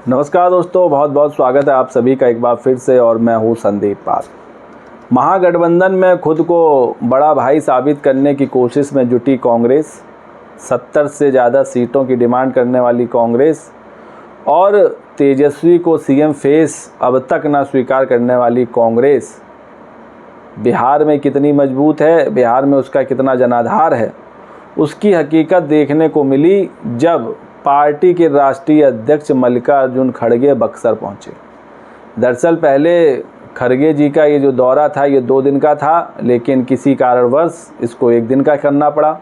नमस्कार दोस्तों, बहुत बहुत स्वागत है आप सभी का एक बार फिर से। और मैं हूँ संदीप पाल। महागठबंधन में खुद को बड़ा भाई साबित करने की कोशिश में जुटी कांग्रेस, 70 से ज़्यादा सीटों की डिमांड करने वाली कांग्रेस और तेजस्वी को सीएम फेस अब तक ना स्वीकार करने वाली कांग्रेस बिहार में कितनी मजबूत है, बिहार में उसका कितना जनाधार है, उसकी हकीकत देखने को मिली जब पार्टी के राष्ट्रीय अध्यक्ष मल्लिकार्जुन खड़गे बक्सर पहुंचे। दरअसल पहले खड़गे जी का ये जो दौरा था ये 2 दिन का था, लेकिन किसी कारणवश इसको 1 दिन का करना पड़ा।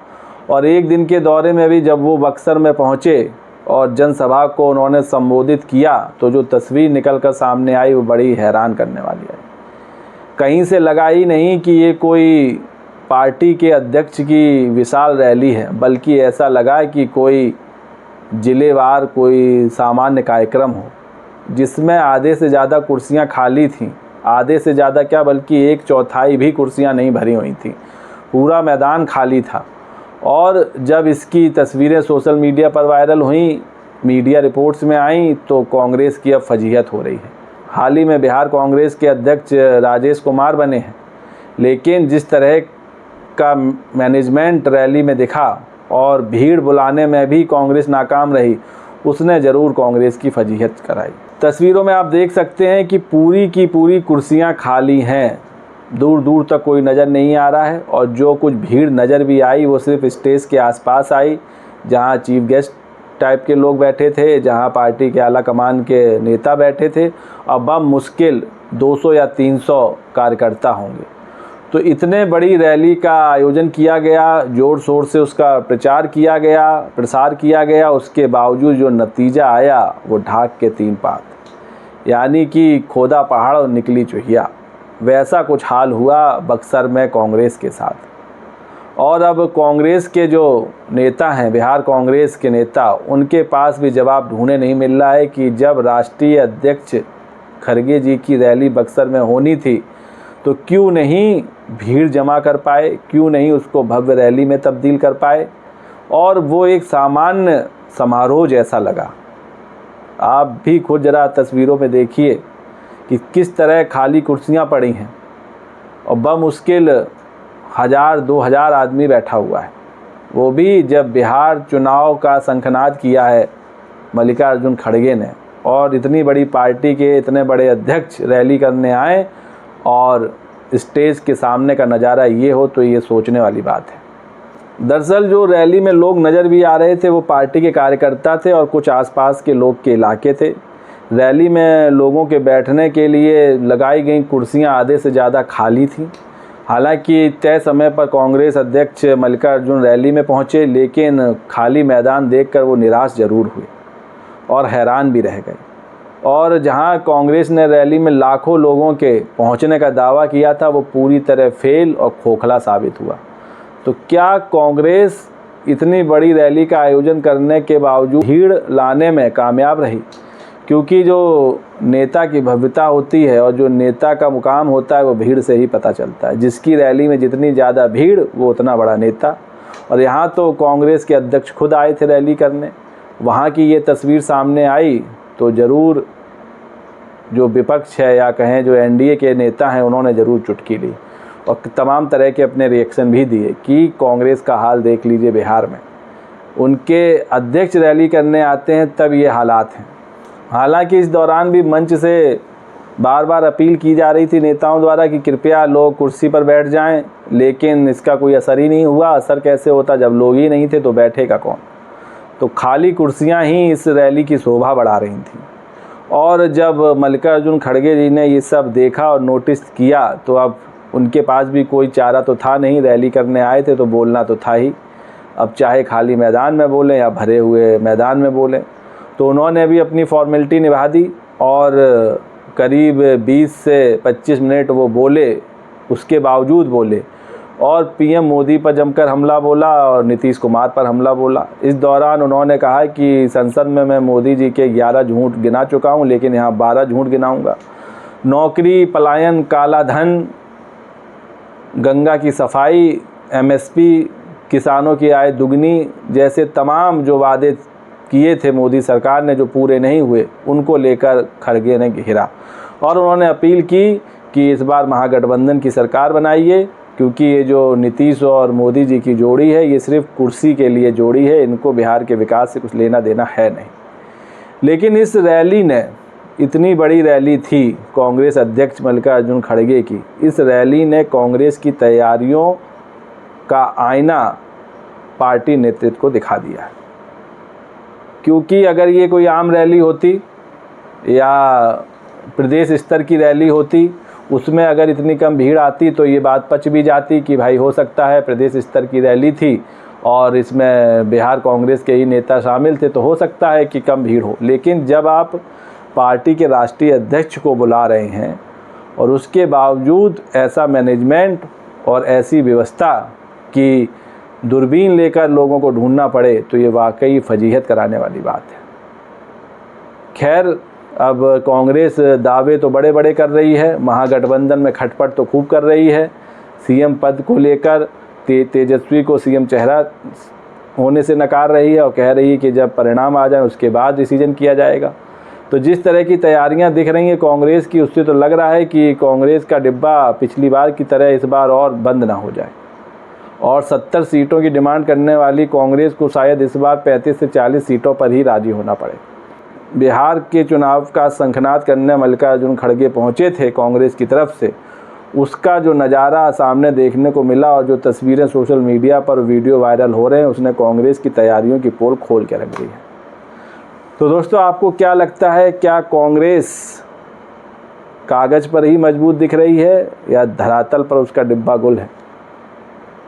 और 1 दिन के दौरे में भी जब वो बक्सर में पहुंचे और जनसभा को उन्होंने संबोधित किया तो जो तस्वीर निकल कर सामने आई वो बड़ी हैरान करने वाली है। कहीं से लगा ही नहीं कि ये कोई पार्टी के अध्यक्ष की विशाल रैली है, बल्कि ऐसा लगा कि कोई जिलेवार कोई सामान्य कार्यक्रम हो जिसमें आधे से ज़्यादा कुर्सियां खाली थीं। आधे से ज़्यादा क्या, बल्कि 1/4 भी कुर्सियां नहीं भरी हुई थीं, पूरा मैदान खाली था। और जब इसकी तस्वीरें सोशल मीडिया पर वायरल हुई, मीडिया रिपोर्ट्स में आईं, तो कांग्रेस की अब फजीहत हो रही है। हाल ही में बिहार कांग्रेस के अध्यक्ष राजेश कुमार बने हैं, लेकिन जिस तरह का मैनेजमेंट रैली में दिखा और भीड़ बुलाने में भी कांग्रेस नाकाम रही, उसने ज़रूर कांग्रेस की फजीहत कराई। तस्वीरों में आप देख सकते हैं कि पूरी की पूरी कुर्सियां खाली हैं, दूर दूर तक कोई नज़र नहीं आ रहा है। और जो कुछ भीड़ नज़र भी आई वो सिर्फ स्टेज के आसपास आई, जहां चीफ गेस्ट टाइप के लोग बैठे थे, जहां पार्टी के आला कमान के नेता बैठे थे। अब मुश्किल 200 या 300 कार्यकर्ता होंगे। तो इतने बड़ी रैली का आयोजन किया गया, ज़ोर शोर से उसका प्रचार किया गया, प्रसार किया गया, उसके बावजूद जो नतीजा आया वो ढाक के 3 पात, यानी कि खोदा पहाड़ और निकली चुहिया। वैसा कुछ हाल हुआ बक्सर में कांग्रेस के साथ। और अब कांग्रेस के जो नेता हैं, बिहार कांग्रेस के नेता, उनके पास भी जवाब ढूंढने नहीं मिल रहा है कि जब राष्ट्रीय अध्यक्ष खड़गे जी की रैली बक्सर में होनी थी तो क्यों नहीं भीड़ जमा कर पाए, क्यों नहीं उसको भव्य रैली में तब्दील कर पाए, और वो एक सामान्य समारोह जैसा लगा। आप भी खुद ज़रा तस्वीरों में देखिए कि किस तरह खाली कुर्सियां पड़ी हैं और बमुश्किल 1000-2000 आदमी बैठा हुआ है। वो भी जब बिहार चुनाव का शंखनाद किया है मल्लिकार्जुन खड़गे ने, और इतनी बड़ी पार्टी के इतने बड़े अध्यक्ष रैली करने आए और स्टेज के सामने का नज़ारा ये हो, तो ये सोचने वाली बात है। दरअसल जो रैली में लोग नज़र भी आ रहे थे वो पार्टी के कार्यकर्ता थे और कुछ आसपास के लोग के इलाके थे। रैली में लोगों के बैठने के लिए लगाई गई कुर्सियां आधे से ज़्यादा खाली थीं। हालांकि तय समय पर कांग्रेस अध्यक्ष मल्लिकार्जुन रैली में पहुंचे, लेकिन खाली मैदान देखकर वो निराश ज़रूर हुए और हैरान भी रह गए। और जहां कांग्रेस ने रैली में लाखों लोगों के पहुंचने का दावा किया था वो पूरी तरह फेल और खोखला साबित हुआ। तो क्या कांग्रेस इतनी बड़ी रैली का आयोजन करने के बावजूद भीड़ लाने में कामयाब रही? क्योंकि जो नेता की भव्यता होती है और जो नेता का मुकाम होता है वो भीड़ से ही पता चलता है। जिसकी रैली में जितनी ज़्यादा भीड़ वो उतना बड़ा नेता। और यहाँ तो कांग्रेस के अध्यक्ष खुद आए थे रैली करने, वहाँ की ये तस्वीर सामने आई तो ज़रूर जो विपक्ष है या कहें जो एनडीए के नेता हैं उन्होंने ज़रूर चुटकी ली और तमाम तरह के अपने रिएक्शन भी दिए कि कांग्रेस का हाल देख लीजिए। बिहार में उनके अध्यक्ष रैली करने आते हैं तब ये हालात हैं। हालांकि इस दौरान भी मंच से बार बार अपील की जा रही थी नेताओं द्वारा कि कृपया लोग कुर्सी पर बैठ जाएं, लेकिन इसका कोई असर ही नहीं हुआ। असर कैसे होता जब लोग ही नहीं थे तो बैठेगा कौन? तो खाली कुर्सियां ही इस रैली की शोभा बढ़ा रही थीं। और जब मल्लिकार्जुन खड़गे जी ने ये सब देखा और नोटिस किया तो अब उनके पास भी कोई चारा तो था नहीं। रैली करने आए थे तो बोलना तो था ही, अब चाहे खाली मैदान में बोलें या भरे हुए मैदान में बोलें। तो उन्होंने भी अपनी फॉर्मेलिटी निभा दी और करीब 20 से 25 मिनट वो बोले, उसके बावजूद बोले और पीएम मोदी पर जमकर हमला बोला और नीतीश कुमार पर हमला बोला। इस दौरान उन्होंने कहा कि संसद में मैं मोदी जी के 11 झूठ गिना चुका हूं, लेकिन यहाँ 12 झूठ गिनाऊंगा। नौकरी, पलायन, काला धन, गंगा की सफाई, एमएसपी, किसानों की आय दुगनी जैसे तमाम जो वादे किए थे मोदी सरकार ने, जो पूरे नहीं हुए, उनको लेकर खड़गे ने घेरा और उन्होंने अपील की कि इस बार महागठबंधन की सरकार बनाइए, क्योंकि ये जो नीतीश और मोदी जी की जोड़ी है ये सिर्फ कुर्सी के लिए जोड़ी है, इनको बिहार के विकास से कुछ लेना देना है नहीं। लेकिन इस रैली ने, इतनी बड़ी रैली थी कांग्रेस अध्यक्ष मल्लिकार्जुन खड़गे की, इस रैली ने कांग्रेस की तैयारियों का आईना पार्टी नेतृत्व को दिखा दिया है। क्योंकि अगर ये कोई आम रैली होती या प्रदेश स्तर की रैली होती, उसमें अगर इतनी कम भीड़ आती तो ये बात पच भी जाती कि भाई हो सकता है प्रदेश स्तर की रैली थी और इसमें बिहार कांग्रेस के ही नेता शामिल थे, तो हो सकता है कि कम भीड़ हो। लेकिन जब आप पार्टी के राष्ट्रीय अध्यक्ष को बुला रहे हैं और उसके बावजूद ऐसा मैनेजमेंट और ऐसी व्यवस्था कि दूरबीन लेकर लोगों को ढूंढना पड़े, तो ये वाकई फजीहत कराने वाली बात है। खैर, अब कांग्रेस दावे तो बड़े बड़े कर रही है, महागठबंधन में खटपट तो खूब कर रही है। सीएम पद को लेकर तेजस्वी को सीएम चेहरा होने से नकार रही है और कह रही है कि जब परिणाम आ जाए उसके बाद डिसीजन किया जाएगा। तो जिस तरह की तैयारियां दिख रही हैं कांग्रेस की, उससे तो लग रहा है कि कांग्रेस का डिब्बा पिछली बार की तरह इस बार और बंद ना हो जाए और 70 सीटों की डिमांड करने वाली कांग्रेस को शायद इस बार 35 से 40 सीटों पर ही राजी होना पड़े। बिहार के चुनाव का शंखनाद करने मल्लिकार्जुन खड़गे पहुंचे थे कांग्रेस की तरफ से, उसका जो नज़ारा सामने देखने को मिला और जो तस्वीरें सोशल मीडिया पर वीडियो वायरल हो रहे हैं, उसने कांग्रेस की तैयारियों की पोल खोल के रख दी है। तो दोस्तों, आपको क्या लगता है, क्या कांग्रेस कागज़ पर ही मजबूत दिख रही है या धरातल पर उसका डिब्बा गुल है?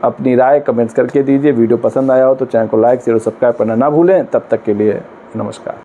अपनी राय कमेंट्स करके दीजिए। वीडियो पसंद आया हो तो चैनल को लाइक शेयर और सब्सक्राइब करना ना भूलें। तब तक के लिए नमस्कार।